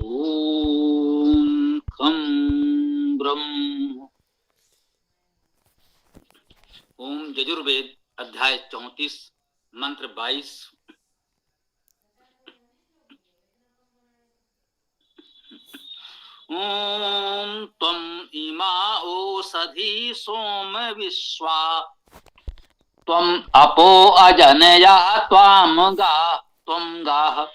ओम खं ब्रह्म। ओम यजुर्वेद अध्याय 34 मंत्र 22। ओम त्वं इमा ओषधि सोम विश्वा त्वं अपो अजनयः त्वां गाः।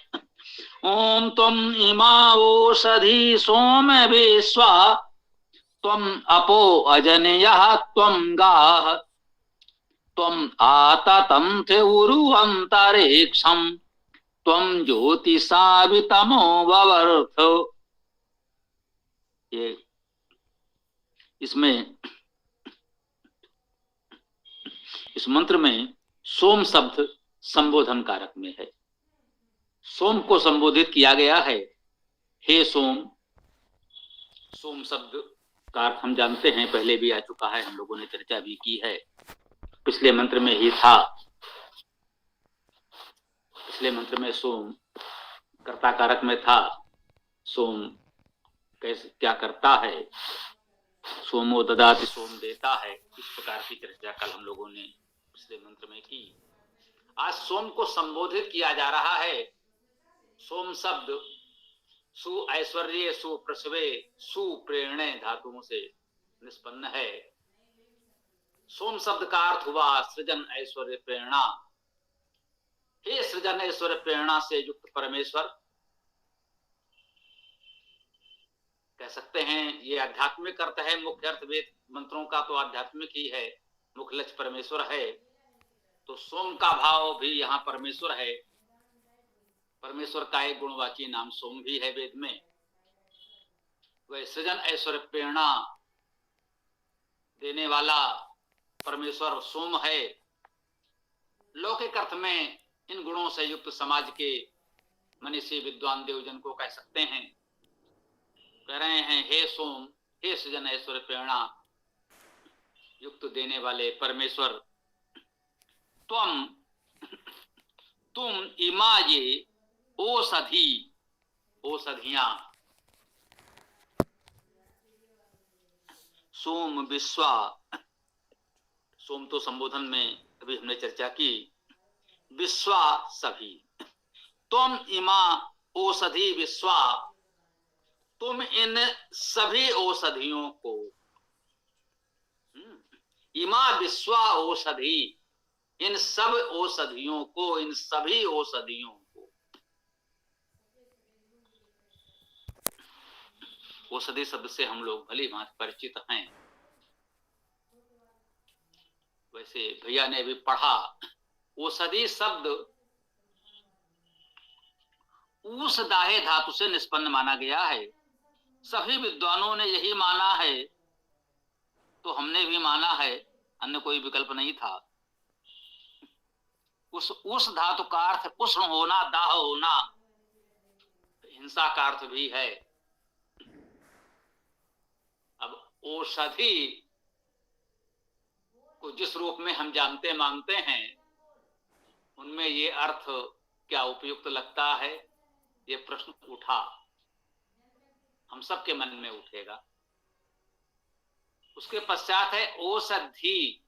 ओम त्वं इमा ओषधि सोम विश्वा त्वं अपो अजनयः त्वं गाः। त्वं आततं उरुअन्तरिक्षं त्वं ज्योतिषावितमो ववर्थ। ये इसमें इस मंत्र में सोम शब्द संबोधन कारक में है। सोम को संबोधित किया गया है, हे सोम। सोम शब्द का अर्थ हम जानते हैं, पहले भी आ चुका है, हम लोगों ने चर्चा भी की है, पिछले मंत्र में ही था। पिछले मंत्र में सोम कर्ता कारक में था। सोम कैसे क्या करता है, सोमो ददाति, सोम देता है, इस प्रकार की चर्चा कल हम लोगों ने पिछले मंत्र में की। आज सोम को संबोधित किया जा रहा है। सोम शब्द सु ऐश्वर्य सुप्रसवे सुप्रेरणे धातुओं से निष्पन्न है। सोम शब्द का अर्थ हुआ सृजन ऐश्वर्य प्रेरणा। हे सृजन ऐश्वर्य प्रेरणा से युक्त परमेश्वर, कह सकते हैं ये आध्यात्मिक अर्थ है। मुख्य अर्थ वेद मंत्रों का तो आध्यात्मिक ही है, मुख्य लक्ष्य परमेश्वर है। तो सोम का भाव भी यहाँ परमेश्वर है। परमेश्वर का एक गुणवाची नाम सोम भी है वेद में। वह सृजन ऐश्वर्य प्रेरणा देने वाला परमेश्वर सोम है। लौकिक अर्थ में इन गुणों से युक्त समाज के मनीषी विद्वान देवजन को कह सकते हैं। कह रहे हैं, हे सोम, हे सृजन ऐश्वर्य प्रेरणा युक्त देने वाले परमेश्वर, तुम इमा ये ओषधि, औषधियां, सोम विश्वा, सोम तो संबोधन में अभी हमने चर्चा की, विश्वा सभी, तुम इमा औषधि विश्वा, तुम इन सभी औषधियों को, इमा विश्वा औषधि, इन सब औषधियों को, इन सभी औषधियों को। औषधि शब्द से हम लोग भली भांति परिचित हैं। वैसे भैया ने भी पढ़ा, औषधि शब्द ऊष दाहे धातु से निष्पन्न माना गया है। सभी विद्वानों ने यही माना है, तो हमने भी माना है, अन्य कोई विकल्प नहीं था। उस धातु का अर्थ उष्ण होना, दाह होना, हिंसा का अर्थ भी है। अब औषधि को जिस रूप में हम जानते मानते हैं, उनमें ये अर्थ क्या उपयुक्त लगता है, ये प्रश्न उठा, हम सबके मन में उठेगा। उसके पश्चात है औषधि,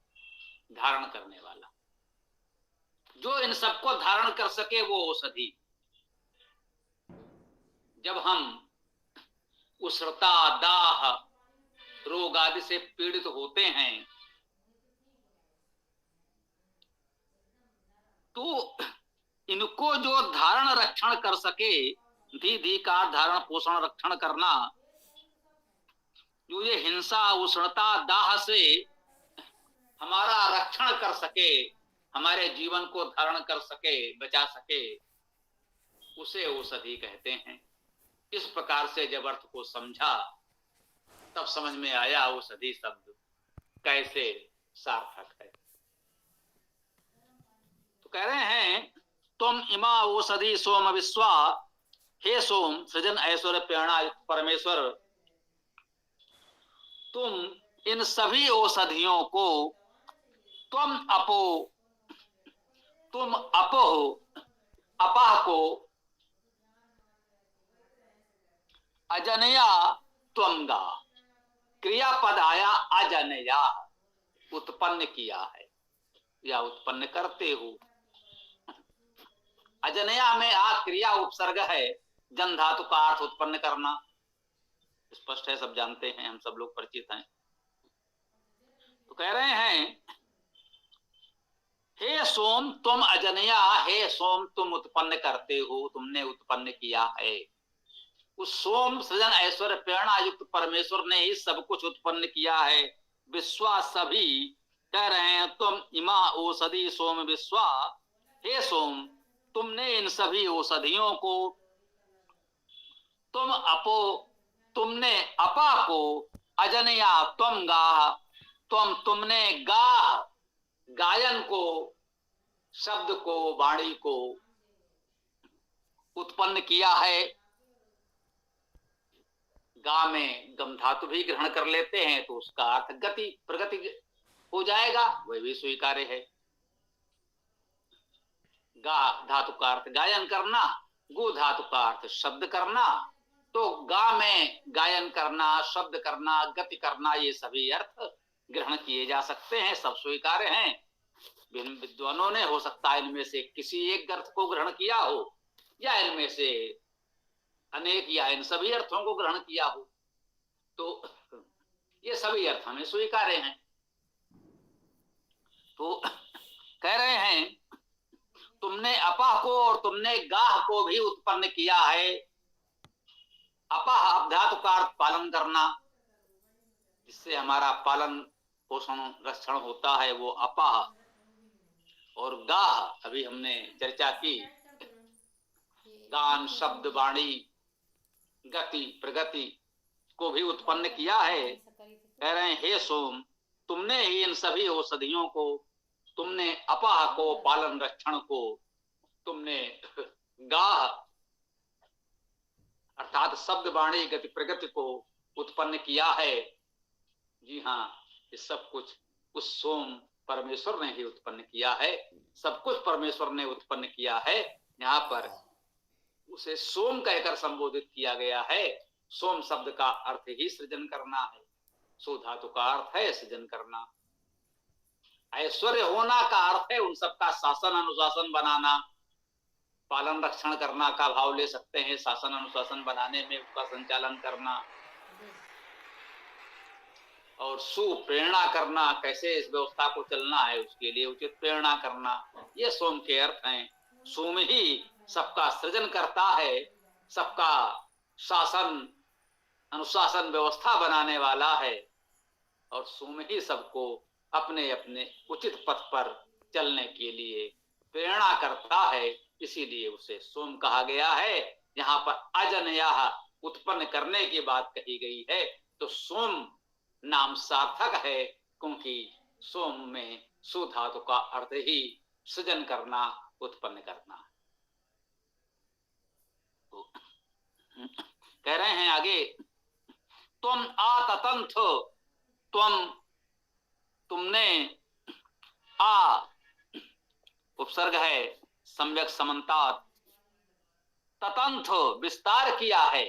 धारण करने वाला। जो इन सबको धारण कर सके वो औषधि। जब हम उष्णता, दाह, रोग आदि से पीड़ित होते हैं, तो इनको जो धारण रक्षण कर सके, धी का धारण पोषण रक्षण करना, जो ये हिंसा, उष्णता, दाह से हमारा रक्षण कर सके, हमारे जीवन को धारण कर सके, बचा सके, उसे औषधि कहते हैं। इस प्रकार से जब अर्थ को समझा, तब समझ में आया औषधि शब्द कैसे सार्थक है। तो कह रहे हैं, तुम इमा औषधि सोम विश्वा, हे सोम सृजन ऐश्वर्य प्रेरणा परमेश्वर, तुम इन सभी औषधियों को, तुम अपो अपह को अजनया त्वं गा, क्रियापद आया अजनया, उत्पन्न किया है या उत्पन्न करते हो। अजनया में आ क्रिया उपसर्ग है, जन धातु का अर्थ उत्पन्न करना, स्पष्ट है, सब जानते हैं, हम सब लोग परिचित हैं। तो कह रहे हैं हे सोम तुम अजनया, हे सोम तुम उत्पन्न करते हो, तुमने उत्पन्न किया है। उस सोम सृजन ऐश्वर्य प्रेरणा युक्त परमेश्वर ने ही सब कुछ उत्पन्न किया है। विश्वास सभी कह रहे हैं तुम इमा औषधि सोम विश्वा, हे सोम तुमने इन सभी औषधियों को, तुमने अपा को, अजनया तुम गा, तुमने गा, गायन को, शब्द को, वाणी को उत्पन्न किया है। गा में गम धातु भी ग्रहण कर लेते हैं तो उसका अर्थ गति प्रगति हो जाएगा, वह भी स्वीकार्य है। गा धातु का अर्थ गायन करना, गु धातु का अर्थ शब्द करना, तो गा में गायन करना, शब्द करना, गति करना, ये सभी अर्थ ग्रहण किए जा सकते हैं, सब स्वीकार्य हैं। विभिन्न विद्वानों ने हो सकता है इनमें से किसी एक अर्थ को ग्रहण किया हो, या इनमें से अनेक या इन सभी अर्थों को ग्रहण किया हो, तो ये सभी अर्थ हमें स्वीकार्य हैं। तो कह रहे हैं तुमने अपा को और तुमने गाह को भी उत्पन्न किया है। अपा धातु का अर्थ पालन करना, जिससे हमारा पालन पोषण रक्षण होता है, वो अपा। और गाह अभी हमने चर्चा की, गान, शब्द, वाणी, गति, प्रगति को भी उत्पन्न किया है। कह रहे हैं हे सोम तुमने ही इन सभी औषधियों को, तुमने अपाह को, पालन रक्षण को, तुमने गाह अर्थात शब्द, वाणी, गति, प्रगति को उत्पन्न किया है। जी हाँ, ये सब कुछ उस सोम परमेश्वर ने ही उत्पन्न किया है, सब कुछ परमेश्वर ने उत्पन्न किया है। यहाँ पर उसे सोम कहकर संबोधित किया गया है। सोम शब्द का अर्थ ही सृजन करना है, सो धातु का अर्थ है सृजन करना। ऐश्वर्य होना का अर्थ है उन सबका शासन अनुशासन बनाना, पालन रक्षण करना का भाव ले सकते हैं। शासन अनुशासन बनाने में उसका संचालन करना, और सुप्रेरणा करना, कैसे इस व्यवस्था को चलना है उसके लिए उचित प्रेरणा करना, ये सोम के अर्थ हैं। सोम ही सबका सृजन करता है, सबका शासन अनुशासन व्यवस्था बनाने वाला है, और सोम ही सबको अपने अपने उचित पथ पर चलने के लिए प्रेरणा करता है, इसीलिए उसे सोम कहा गया है। यहाँ पर अजनया उत्पन्न करने की बात कही गई है, तो सोम नाम सार्थक है, क्योंकि सोम में सु धातु का अर्थ ही सृजन करना, उत्पन्न करना। तो कह रहे हैं आगे तुम आततंथ, तुमने आ उपसर्ग है, सम्यक समन्तात, ततंथ विस्तार किया है।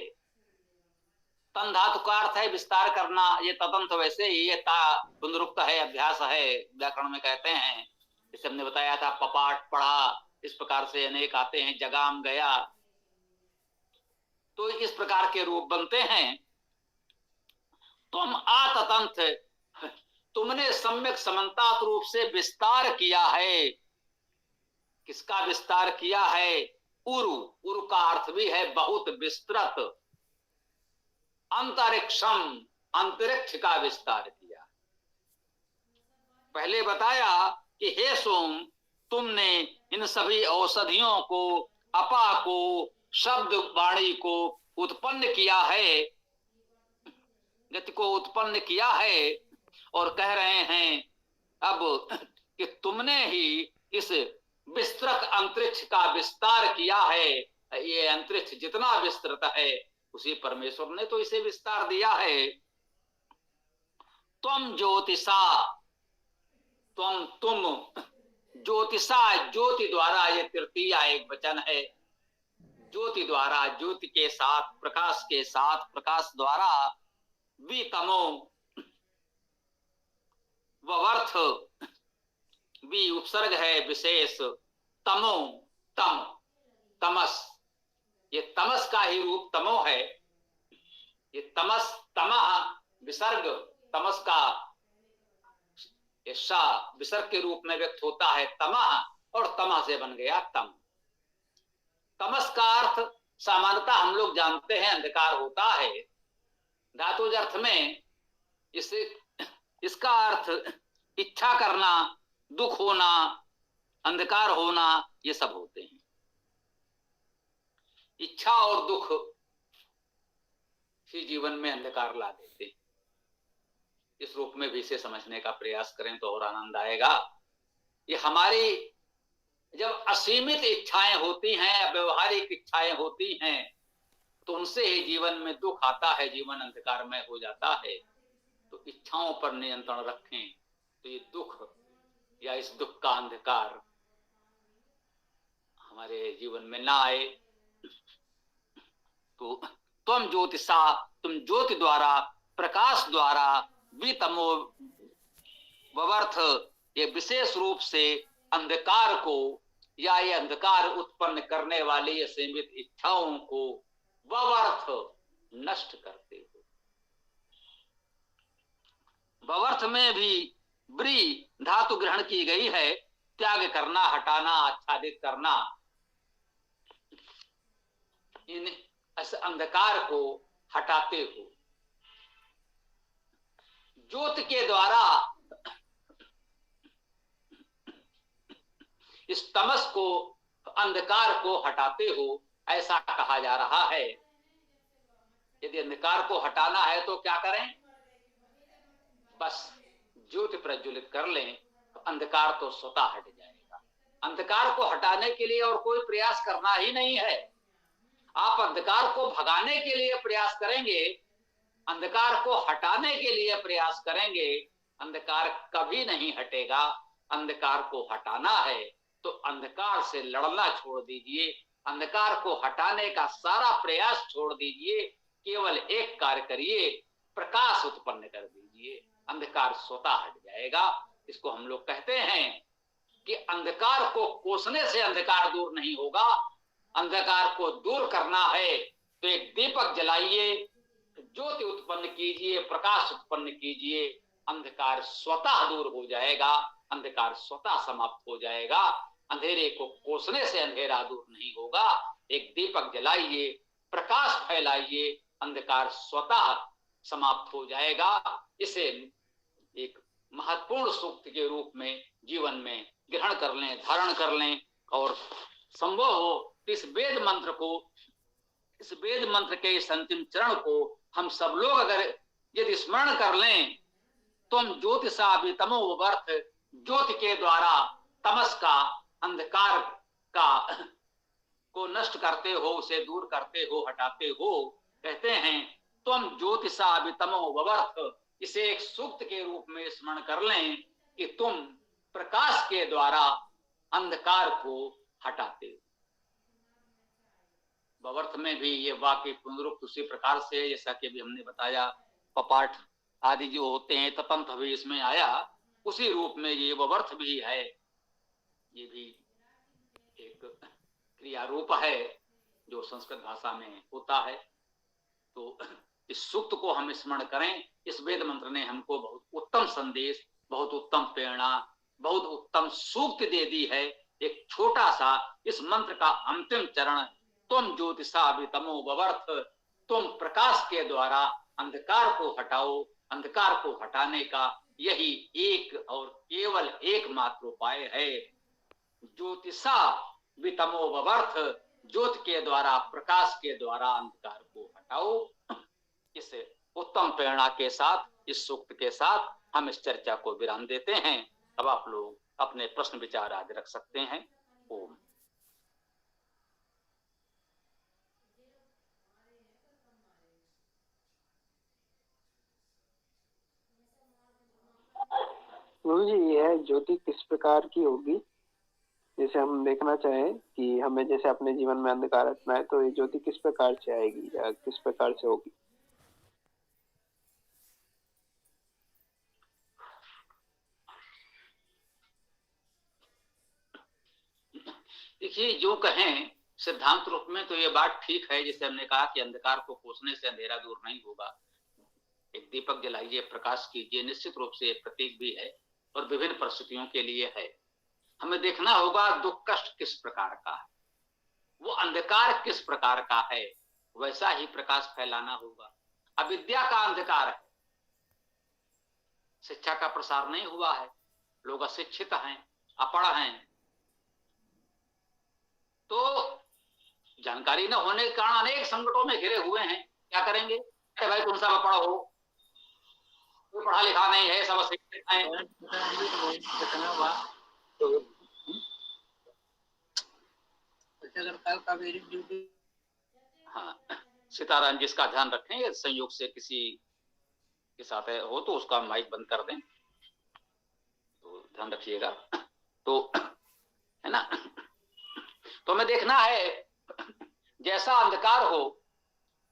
तन धातु का अर्थ है विस्तार करना, ये ततंथ वैसे ही ये ता पुनरुक्त है, अभ्यास है, व्याकरण में कहते हैं। जैसे हमने बताया था पपाट पढ़ा, इस प्रकार से अनेक आते हैं, जगाम गया, तो इस प्रकार के रूप बनते हैं। तुम आततंथ, तुमने सम्यक समन्तात रूप से विस्तार किया है। किसका विस्तार किया है? उरु, उरु का अर्थ भी है बहुत विस्तृत। अंतरिक्षम, अंतरिक्ष का विस्तार किया। पहले बताया कि हे सोम तुमने इन सभी औषधियों को, अपा को, शब्द वाणी को उत्पन्न किया है, गति को उत्पन्न किया है, और कह रहे हैं अब कि तुमने ही इस विस्तृत अंतरिक्ष का विस्तार किया है। ये अंतरिक्ष जितना विस्तृत है उसी परमेश्वर ने तो इसे विस्तार दिया है। तुम ज्योतिषा, तुम ज्योतिषा, ज्योति द्वारा, ये तृतीया एक वचन है। ज्योति द्वारा, ज्योति के साथ, प्रकाश के साथ, प्रकाश द्वारा वितमो वर्थ, भी उपसर्ग है विशेष, तमो तम, तमस, ये तमस का ही रूप तमो है। ये तमस, तमः विसर्ग, तमस का सा विसर्ग के रूप में व्यक्त होता है तमः, और तमः से बन गया तम। तमस का अर्थ सामान्यतः हम लोग जानते हैं अंधकार होता है। धातुज अर्थ में इसका अर्थ इच्छा करना, दुख होना, अंधकार होना, ये सब होते हैं। इच्छा और दुख ही जीवन में अंधकार ला देते हैं। इस रूप में भी इसे समझने का प्रयास करें तो और आनंद आएगा। ये हमारी जब असीमित इच्छाएं होती हैं, व्यवहारिक इच्छाएं होती हैं, तो उनसे ही जीवन में दुख आता है, जीवन अंधकारमय हो जाता है। तो इच्छाओं पर नियंत्रण रखें तो ये दुख या इस दुख का अंधकार हमारे जीवन में ना आए। तो तुम ज्योतिषा, तुम ज्योति द्वारा, प्रकाश द्वारा, वितमो ववर्थ, ये विशेष रूप से अंधकार को या ये अंधकार उत्पन्न करने वाली असीमित इच्छाओं को ववर्थ नष्ट करते हो। ववर्थ में भी ब्री धातु ग्रहण की गई है, त्याग करना, हटाना, आच्छादित करना। इन इस अंधकार को हटाते हो। ज्योति के द्वारा इस तमस को, अंधकार को हटाते हो, ऐसा कहा जा रहा है। यदि अंधकार को हटाना है तो क्या करें? बस ज्योति प्रज्वलित कर लें तो अंधकार तो स्वतः हट जाएगा। अंधकार को हटाने के लिए और कोई प्रयास करना ही नहीं है। आप अंधकार को भगाने के लिए प्रयास करेंगे, अंधकार को हटाने के लिए प्रयास करेंगे, अंधकार कभी नहीं हटेगा। अंधकार को हटाना है तो अंधकार से लड़ना छोड़ दीजिए, अंधकार को हटाने का सारा प्रयास छोड़ दीजिए, केवल एक कार्य करिए, प्रकाश उत्पन्न कर दीजिए, अंधकार स्वतः हट जाएगा। इसको हम लोग कहते हैं कि अंधकार को कोसने से अंधकार दूर नहीं होगा। अंधकार को दूर करना है तो एक दीपक जलाइए, ज्योति उत्पन्न कीजिए, प्रकाश उत्पन्न कीजिए, अंधकार स्वतः दूर हो जाएगा, अंधकार स्वतः समाप्त हो जाएगा। अंधेरे को कोसने से अंधेरा दूर नहीं होगा। एक दीपक जलाइए, प्रकाश फैलाइए, अंधकार स्वतः समाप्त हो जाएगा। इसे एक महत्वपूर्ण सूक्त के रूप में जीवन में ग्रहण कर लें, धारण कर लें, और संभव हो इस वेद मंत्र को, इस वेद मंत्र के इस अंतिम चरण को हम सब लोग अगर यदि स्मरण कर लें, तुम ज्योतिषा वितमो वर्थ, ज्योति के द्वारा तमस का, अंधकार का को नष्ट करते हो, उसे दूर करते हो, हटाते हो। कहते हैं तुम ज्योतिषा वितमो वर्थ, इसे एक सूक्त के रूप में स्मरण कर लें कि तुम प्रकाश के द्वारा अंधकार को हटाते हो। वर्थ में भी ये वाक्य पुनरुक्त उसी प्रकार से, जैसा कि अभी हमने बताया, पपाठ आदि जो होते हैं तपंथ भी इसमें आया, उसी रूप में ये वर्थ भी है। ये भी एक क्रिया रूप है जो संस्कृत भाषा में होता है। तो इस सूक्त को हम स्मरण करें। इस वेद मंत्र ने हमको बहुत उत्तम संदेश, बहुत उत्तम प्रेरणा, बहुत उत्तम सूक्त दे दी है। एक छोटा सा इस मंत्र का अंतिम चरण, तुम ज्योतिषा वितमो ववर्थ, तुम प्रकाश के द्वारा अंधकार को हटाओ। अंधकार को हटाने का यही एक और केवल एकमात्र उपाय है। ज्योतिषा वितमो ववर्थ, ज्योति के द्वारा, प्रकाश के द्वारा अंधकार को हटाओ। इस उत्तम प्रेरणा के साथ, इस सूक्त के साथ हम इस चर्चा को विराम देते हैं। अब आप लोग अपने प्रश्न विचार आदि रख सकते हैं। ओम। गुरु जी, यह ज्योति किस प्रकार की होगी? जैसे हम देखना चाहें कि हमें जैसे अपने जीवन में अंधकार रखना है, तो ये ज्योति किस प्रकार से आएगी या किस प्रकार से होगी? देखिए, जो कहें सिद्धांत रूप में तो ये बात ठीक है, जैसे हमने कहा कि अंधकार को कोसने से अंधेरा दूर नहीं होगा। एक दीपक जलाइए, प्रकाश कीजिए, निश्चित रूप से प्रतीक भी है और विभिन्न परिस्थितियों के लिए है। हमें देखना होगा दुख कष्ट किस प्रकार का है, वो अंधकार किस प्रकार का है, वैसा ही प्रकाश फैलाना होगा। अविद्या का अंधकार है, शिक्षा का प्रसार नहीं हुआ है, लोग अशिक्षित हैं, अपढ़ हैं, तो जानकारी न होने के कारण अनेक संकटों में घिरे हुए हैं। क्या करेंगे? भाई तुम सब अपढ़ हो, कोई पढ़ा लिखा नहीं है, सब अशिक्षित हैं। हाँ, सिताराम जिसका ध्यान रखें, संयोग से किसी के साथ हो तो उसका माइक बंद कर दें, तो ध्यान रखिएगा। तो है ना, तो हमें देखना है जैसा अंधकार हो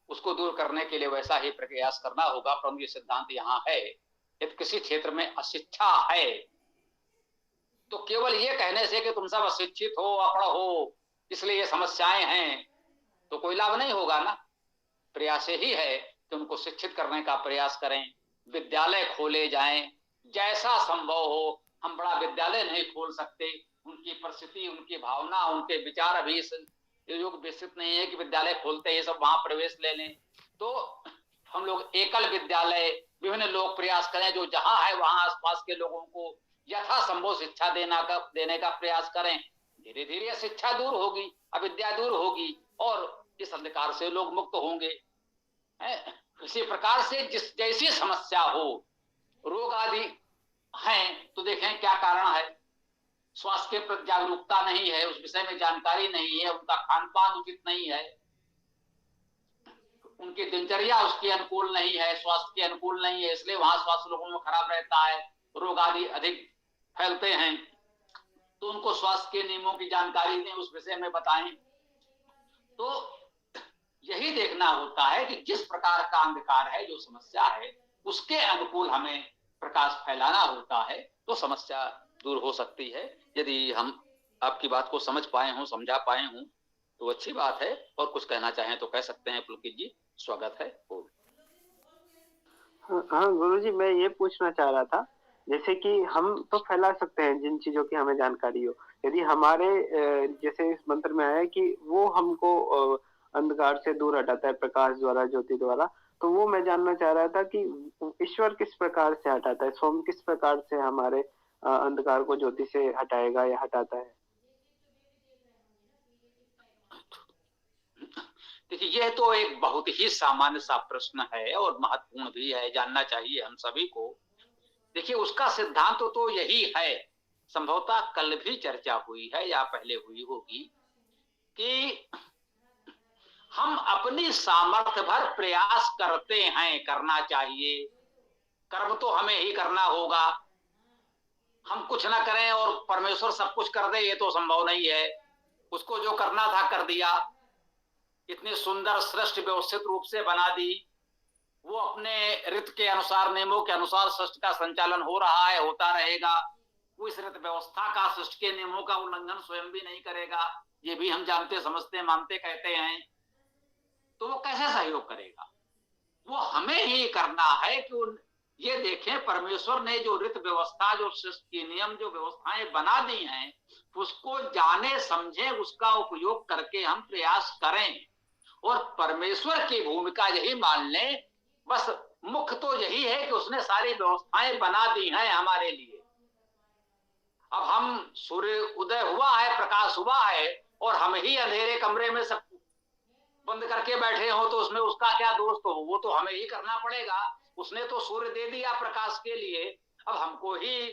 उसको दूर करने के लिए वैसा ही प्रयास करना होगा। परंतु ये सिद्धांत यहाँ है, यदि किसी क्षेत्र में अशिक्षा है तो केवल ये कहने से कि तुम सब अशिक्षित हो, अपढ़ हो, इसलिए ये समस्याएं हैं, तो कोई लाभ नहीं होगा ना। प्रयास ही है कि उनको शिक्षित करने का प्रयास करें, विद्यालय खोले जाएं, जैसा संभव हो। हम बड़ा विद्यालय नहीं खोल सकते, उनकी परिस्थिति, उनकी भावना, उनके विचार अभी इस योग विकसित नहीं है कि विद्यालय खोलते ही सब वहां प्रवेश ले लें। तो हम लोग एकल विद्यालय, विभिन्न लोग प्रयास करें, जो जहां है वहां आसपास के लोगों को यथासंभव शिक्षा देने का प्रयास करें। धीरे धीरे शिक्षा दूर होगी, अविद्या दूर होगी और इस अंधकार से लोग मुक्त होंगे। इसी प्रकार से जिस जैसी समस्या हो, रोग आदि हैं तो देखें क्या कारण है। स्वास्थ्य के प्रति जागरूकता नहीं है, उस विषय में जानकारी नहीं है, उनका खान पान उचित नहीं है, उनकी दिनचर्या उसके अनुकूल नहीं है, स्वास्थ्य के अनुकूल नहीं है, इसलिए वहां स्वास्थ्य लोगों में खराब रहता है, रोग आदि अधिक फैलते हैं। तो उनको स्वास्थ्य के नियमों की जानकारी दें, उस विषय में बताएं। तो यही देखना होता है कि जिस प्रकार का अंधकार है, जो समस्या है, उसके अनुकूल हमें प्रकाश फैलाना होता है, तो समस्या दूर हो सकती है। यदि हम आपकी बात को समझ पाए हों, समझा पाए हों, तो अच्छी बात है। और कुछ कहना चाहें तो कह सकते हैं पुलकित जी, स्वागत है। हाँ गुरु जी, मैं ये पूछना चाह रहा था, जैसे कि हम तो फैला सकते हैं जिन चीजों की हमें जानकारी हो। यदि हमारे जैसे इस मंत्र में आया है कि वो हमको अंधकार से दूर हटाता है प्रकाश द्वारा, ज्योति द्वारा, तो वो मैं जानना चाह रहा था कि ईश्वर किस प्रकार से हटाता है, स्वयं किस प्रकार से हमारे अंधकार को ज्योति से हटाएगा या हटाता है? देखिए, यह तो एक बहुत ही सामान्य सा प्रश्न है और महत्वपूर्ण भी है, जानना चाहिए हम सभी को। देखिए, उसका सिद्धांत तो यही है, संभवतः कल भी चर्चा हुई है या पहले हुई होगी, कि हम अपनी सामर्थ्य भर प्रयास करते हैं, करना चाहिए, कर्म तो हमें ही करना होगा। हम कुछ ना करें और परमेश्वर सब कुछ कर दे, ये तो संभव नहीं है। उसको जो करना था कर दिया, इतनी सुंदर सृष्टि व्यवस्थित रूप से बना दी, वो अपने ऋत के अनुसार, नियमों के अनुसार सृष्टि का संचालन हो रहा है, होता रहेगा। वो इस ऋत व्यवस्था का, सृष्टि के नियमों का उल्लंघन स्वयं भी नहीं करेगा, ये भी हम जानते, समझते, मानते, कहते हैं। तो वो कैसे सहयोग करेगा? वो हमें ही करना है कि ये देखें, परमेश्वर ने जो ऋत व्यवस्था, जो सृष्टि के नियम, जो व्यवस्थाएं बना दी हैं, उसको जाने समझे, उसका उपयोग करके हम प्रयास करें और परमेश्वर की भूमिका यही मान लें। बस मुख्य तो यही है कि उसने सारी व्यवस्थाएं बना दी हैं हमारे लिए। अब हम, सूर्य उदय हुआ है, प्रकाश हुआ है, और हम ही अंधेरे कमरे में सब बंद करके बैठे हो, तो उसमें उसका क्या दोष? तो वो तो हमें ही करना पड़ेगा। उसने तो सूर्य दे दिया प्रकाश के लिए, अब हमको ही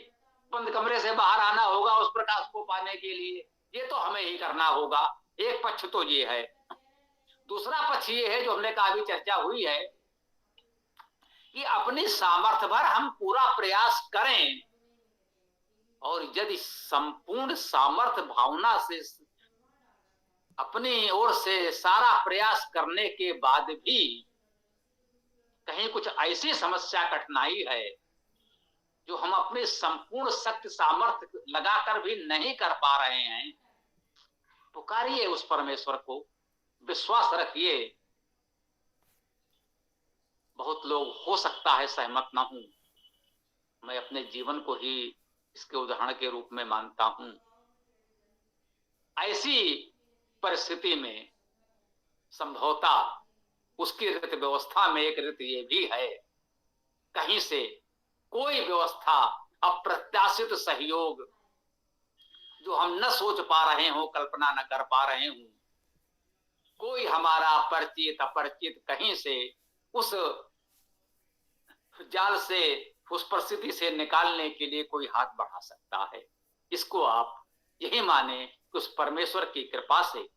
बंद कमरे से बाहर आना होगा उस प्रकाश को पाने के लिए। ये तो हमें ही करना होगा। एक पक्ष तो ये है। दूसरा पक्ष ये है, जो हमने कहा, अभी चर्चा हुई है, कि अपनी सामर्थ्य भर हम पूरा प्रयास करें और यदि संपूर्ण सामर्थ्य भावना से अपनी ओर से सारा प्रयास करने के बाद भी कहीं कुछ ऐसी समस्या कठिनाई है जो हम अपने संपूर्ण शक्ति सामर्थ्य लगाकर भी नहीं कर पा रहे हैं, पुकारिए उस परमेश्वर को, विश्वास रखिए। बहुत लोग हो सकता है सहमत ना हूं, मैं अपने जीवन को ही इसके उदाहरण के रूप में मानता हूं। ऐसी परिस्थिति में संभवतः उसकी रीति व्यवस्था में एक रीति ये भी है, कहीं से कोई व्यवस्था, अप्रत्याशित सहयोग जो हम न सोच पा रहे हो, कल्पना न कर पा रहे हो, कोई हमारा परिचित अपरिचित कहीं से उस जाल से, उस परिस्थिति से निकालने के लिए कोई हाथ बढ़ा सकता है। इसको आप यही माने कि उस परमेश्वर की कृपा से,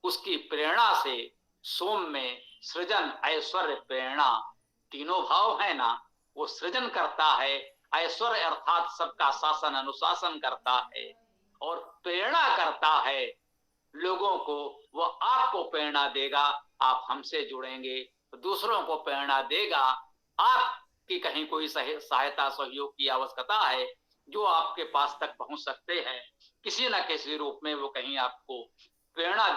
उसकी प्रेरणा से सोम में सृजन, ऐश्वर्य, प्रेरणा तीनों भाव है ना, वो सृजन करता है। ऐश्वर्य अर्थात सबका शासन अनुशासन करता है और प्रेरणा करता है लोगों को। वो आपको प्रेरणा देगा, आप हमसे जुड़ेंगे तो दूसरों को प्रेरणा देगा। आपकी कहीं कोई सहायता सहयोग की आवश्यकता है जो आपके पास तक पहुंच सकते हैं, किसी न किसी रूप में वो कहीं आपको प्रेरणा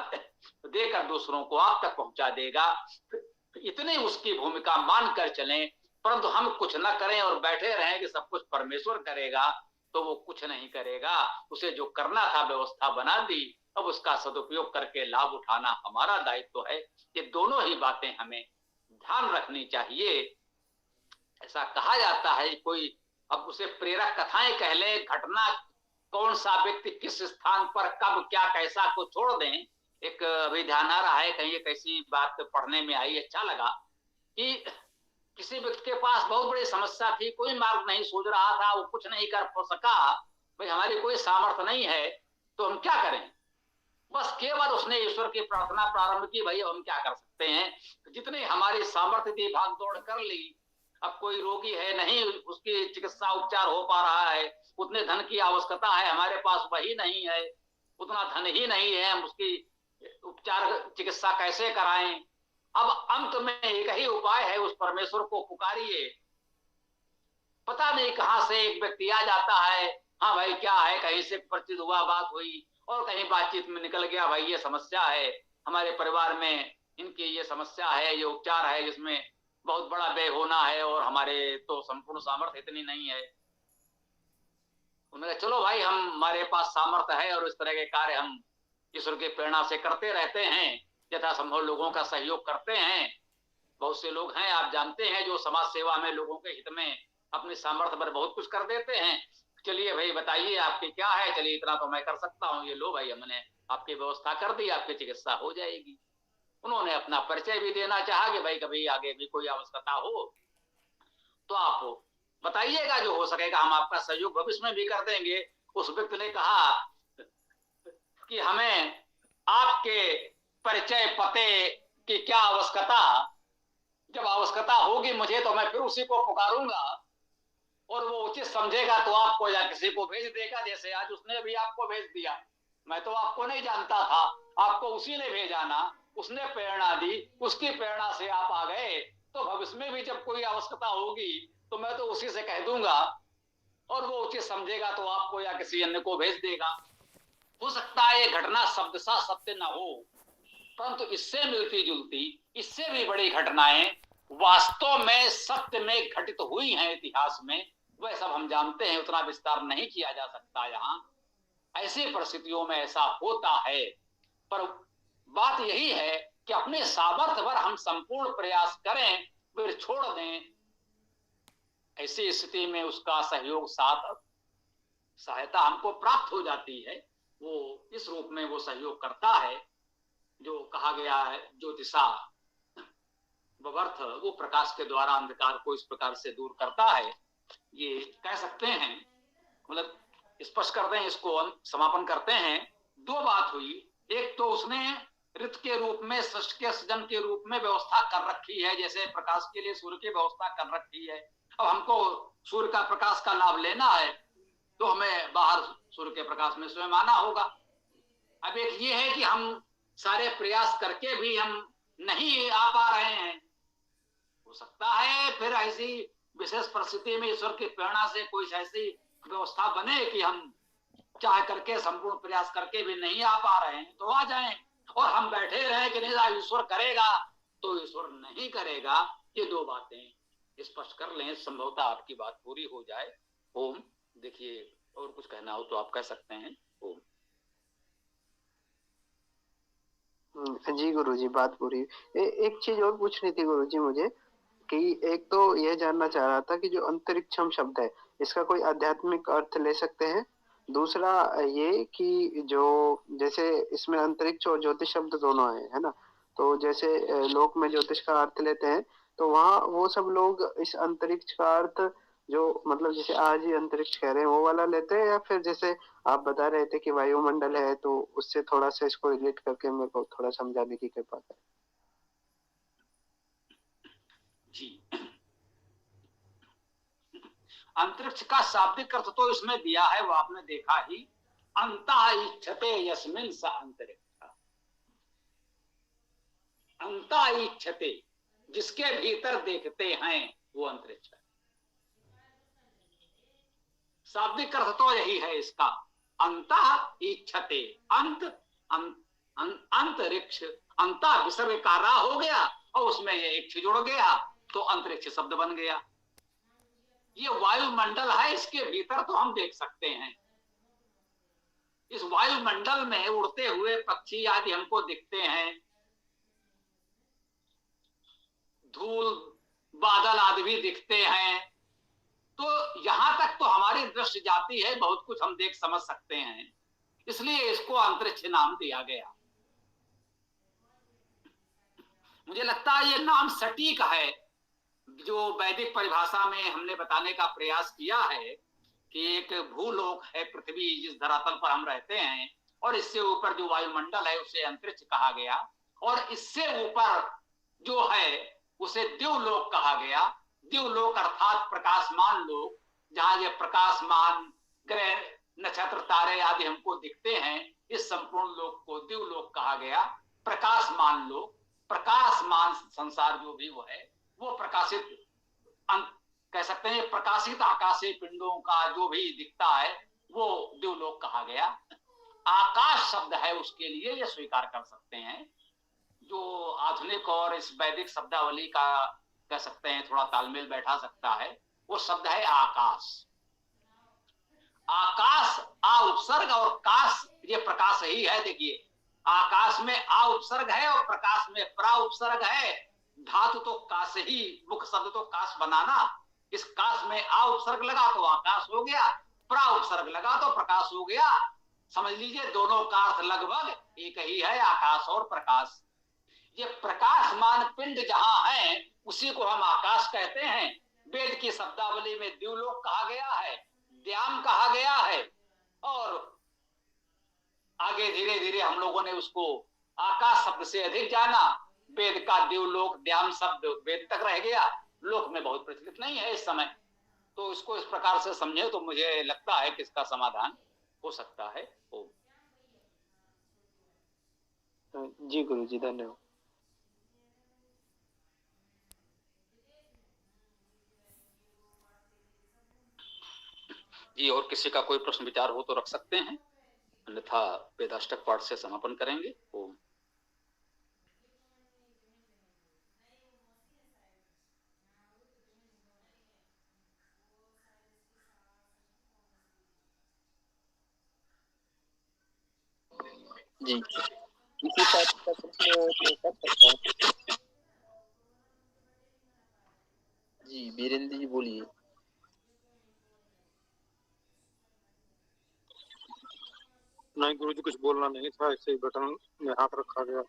देकर दूसरों को आप तक पहुंचा देगा। इतनी उसकी भूमिका मानकर चलें, परंतु हम कुछ न करें और बैठे रहें कि सब कुछ परमेश्वर करेगा, तो वो कुछ नहीं करेगा। उसे जो करना था व्यवस्था बना दी, अब उसका सदुपयोग करके लाभ उठाना हमारा दायित्व है। ये दोनों ही बातें हमें ध्यान रखनी चाहिए। ऐसा कहा जाता है, कोई अब उसे प्रेरक कथाएं कह ले, घटना कौन सा व्यक्ति किस स्थान पर कब क्या कैसा को छोड़ दें। एक अभी ध्यान आ रहा है, कहीं एक ऐसी बात पढ़ने में आई, अच्छा लगा कि किसी व्यक्ति के पास बहुत बड़ी समस्या थी, कोई मार्ग नहीं सूझ रहा था, वो कुछ नहीं कर सका। भाई हमारी कोई सामर्थ्य नहीं है तो हम क्या करें, बस केवल उसने ईश्वर की प्रार्थना प्रारंभ की, भाई हम क्या कर सकते हैं, तो जितनी हमारी सामर्थ्य थी भाग दौड़ कर ली। अब कोई रोगी है, नहीं उसकी चिकित्सा उपचार हो पा रहा है, उतने धन की आवश्यकता है, हमारे पास वही नहीं है, उतना धन ही नहीं है, हम उसकी उपचार चिकित्सा कैसे कराएं। अब अंत में एक ही उपाय है, उस परमेश्वर को पुकारिए। पता नहीं कहां से एक व्यक्ति आ जाता है, हाँ भाई क्या है, कहीं से परिचित हुआ, बात हुई और कहीं बातचीत में निकल गया, भाई ये समस्या है हमारे परिवार में, इनकी ये समस्या है, ये उपचार है जिसमें बहुत बड़ा व्यय होना है और हमारे तो संपूर्ण सामर्थ्य इतनी नहीं है। उन्होंने चलो भाई हमारे पास सामर्थ्य है और इस तरह के कार्य हम ईश्वर की प्रेरणा से करते रहते हैं, यथासंभव लोगों का सहयोग करते हैं। बहुत से लोग हैं आप जानते हैं जो समाज सेवा में लोगों के हित में अपने सामर्थ्य पर बहुत कुछ कर देते हैं। चलिए भाई बताइए आपकी क्या है, चलिए इतना तो मैं कर सकता हूँ, ये लो भाई हमने आपकी व्यवस्था कर दी, आपकी चिकित्सा हो जाएगी। उन्होंने अपना परिचय भी देना चाहा कि भाई कभी आगे भी कोई आवश्यकता हो तो आप बताइएगा, जो हो सकेगा हम आपका सहयोग भविष्य में भी कर देंगे। उस व्यक्ति ने कहा कि हमें आपके परिचय पते की क्या आवश्यकता, जब आवश्यकता होगी मुझे तो मैं फिर उसी को पुकारूंगा और वो उचित समझेगा तो आपको या किसी को भेज देगा, जैसे आज उसने भी आपको भेज दिया। मैं तो आपको नहीं जानता था, आपको उसी ने भेजा ना, उसने प्रेरणा दी, उसकी प्रेरणा से आप आ गए, तो भविष्य में भी जब कोई आवश्यकता होगी तो मैं तो उसी से कह दूंगा और वो उचित समझेगा तो आपको या किसी अन्य को भेज देगा। हो सकता है ये घटना शब्द सा सत्य ना हो, परंतु इससे मिलती जुलती, इससे भी बड़ी घटनाएं वास्तव में सत्य में घटित हुई हैं इतिहास में। वह सब हम जानते हैं, उतना विस्तार नहीं किया जा सकता यहाँ। ऐसी परिस्थितियों में ऐसा होता है, पर बात यही है कि अपने सामर्थ्य पर हम संपूर्ण प्रयास करें, फिर छोड़ दें, ऐसी स्थिति में उसका सहयोग साथ सहायता हमको प्राप्त हो जाती है। वो इस रूप में वो सहयोग करता है, जो कहा गया है ज्योतिषा बवर्थ, वो प्रकाश के द्वारा अंधकार को इस प्रकार से दूर करता है, ये कह सकते हैं। मतलब स्पष्ट कर दें, इसको हम समापन करते हैं। दो बात हुई, एक तो उसने ऋत के रूप में, सृष्टि के सृजन के रूप में व्यवस्था कर रखी है, जैसे प्रकाश के लिए सूर्य की व्यवस्था कर रखी है। अब हमको सूर्य का प्रकाश का लाभ लेना है तो हमें बाहर सूर्य के प्रकाश में स्वयं आना होगा। अब एक ये है कि हम सारे प्रयास करके भी हम नहीं आ पा रहे हैं। हो सकता है फिर ऐसी विशेष परिस्थिति में ईश्वर की प्रेरणा से कोई ऐसी व्यवस्था बने कि हम चाह करके संपूर्ण प्रयास करके भी नहीं आ पा रहे हैं तो आ जाएं, और हम बैठे रहे कि नहीं ईश्वर करेगा तो ईश्वर नहीं करेगा। ये दो बातें स्पष्ट कर लें, संभवतः आपकी बात पूरी हो जाए। ओम। देखिए और कुछ कहना हो तो आप कह सकते हैं। ओम। जी गुरु जी, बात पूरी। एक चीज और पूछनी थी गुरु जी मुझे, कि एक तो यह जानना चाह रहा था कि जो अंतरिक्षम शब्द है, इसका कोई आध्यात्मिक अर्थ ले सकते हैं? दूसरा ये कि जो जैसे इसमें अंतरिक्ष और ज्योतिष शब्द दोनों है ना, तो जैसे लोक में ज्योतिष का अर्थ लेते हैं, तो वहाँ वो सब लोग इस अंतरिक्ष का अर्थ जो मतलब जैसे आज ही अंतरिक्ष कह रहे हैं वो वाला लेते हैं, या फिर जैसे आप बता रहे थे कि वायुमंडल है तो उससे थोड़ा सा इसको रिलेट करके मेरे को थोड़ा समझाने की कृपा करें। जी, अंतरिक्ष का शाब्दिक अर्थ तो इसमें दिया है, वो आपने देखा ही, अंतः इच्छते यस्मिन स अंतरिक्ष। अंतः इच्छते, जिसके भीतर देखते हैं वो अंतरिक्ष है। शाब्दिक अर्थ तो यही है इसका, अंतः इच्छते, अंत, अंतरिक्ष, अंतः विसर्ग का रा हो गया और उसमें ये इक्ष जुड़ गया तो अंतरिक्ष शब्द बन गया। ये वायुमंडल है, इसके भीतर तो हम देख सकते हैं। इस वायुमंडल में उड़ते हुए पक्षी आदि हमको दिखते हैं, धूल बादल आदि भी दिखते हैं, तो यहां तक तो हमारी दृष्टि जाती है, बहुत कुछ हम देख समझ सकते हैं, इसलिए इसको अंतरिक्ष नाम दिया गया। मुझे लगता है ये नाम सटीक है। जो वैदिक परिभाषा में हमने बताने का प्रयास किया है कि एक भूलोक है पृथ्वी, जिस धरातल पर हम रहते हैं, और इससे ऊपर जो वायुमंडल है उसे अंतरिक्ष कहा गया, और इससे ऊपर जो है उसे दिवलोक कहा गया। दिवलोक अर्थात प्रकाशमान लोक, जहां ये प्रकाशमान ग्रह नक्षत्र तारे आदि हमको दिखते हैं, इस संपूर्ण लोक को दिवलोक कहा गया। प्रकाशमान लोक, प्रकाशमान संसार जो भी वो है, वो प्रकाशित कह सकते हैं, प्रकाशित आकाशीय पिंडों का जो भी दिखता है वो दिवलोक कहा गया। आकाश शब्द है उसके लिए, ये स्वीकार कर सकते हैं। जो आधुनिक और इस वैदिक शब्दावली का कह सकते हैं थोड़ा तालमेल बैठा सकता है, वो शब्द है आकाश। आकाश आ उपसर्ग और काश, ये प्रकाश ही है। देखिए आकाश में आ उपसर्ग है और प्रकाश में प्रा उपसर्ग है। धातु तो काश ही, मुख्य शब्द तो काश बनाना, इस काश में आ उपसर्ग लगा तो आकाश हो गया, प्रा उपसर्ग लगा तो प्रकाश हो गया। समझ लीजिए दोनों का अर्थ लगभग एक ही है, आकाश और प्रकाश। ये प्रकाशमान पिंड जहां है उसी को हम आकाश कहते हैं। वेद की शब्दावली में द्युलोक कहा गया है, द्याम कहा गया है, और आगे धीरे धीरे हम लोगों ने उसको आकाश शब्द से अधिक जाना। वेद का द्युलोक द्याम शब्द वेद तक रह गया, लोक में बहुत प्रचलित नहीं है इस समय। तो इसको इस प्रकार से समझे तो मुझे लगता है कि इसका समाधान हो सकता है। ओम। जी गुरु जी, धन्यवाद। जी, और किसी का कोई प्रश्न विचार हो तो रख सकते हैं, अन्यथा वेदाष्टक पाठ से समापन करेंगे। ओम। जी, इसी टाइप का प्रश्न तो कर सकता हूँ। जी वीरेंद्र जी बोलिए। नहीं गुरु जी, कुछ बोलना नहीं था, ऐसे ही बटन में हाथ रखा गया।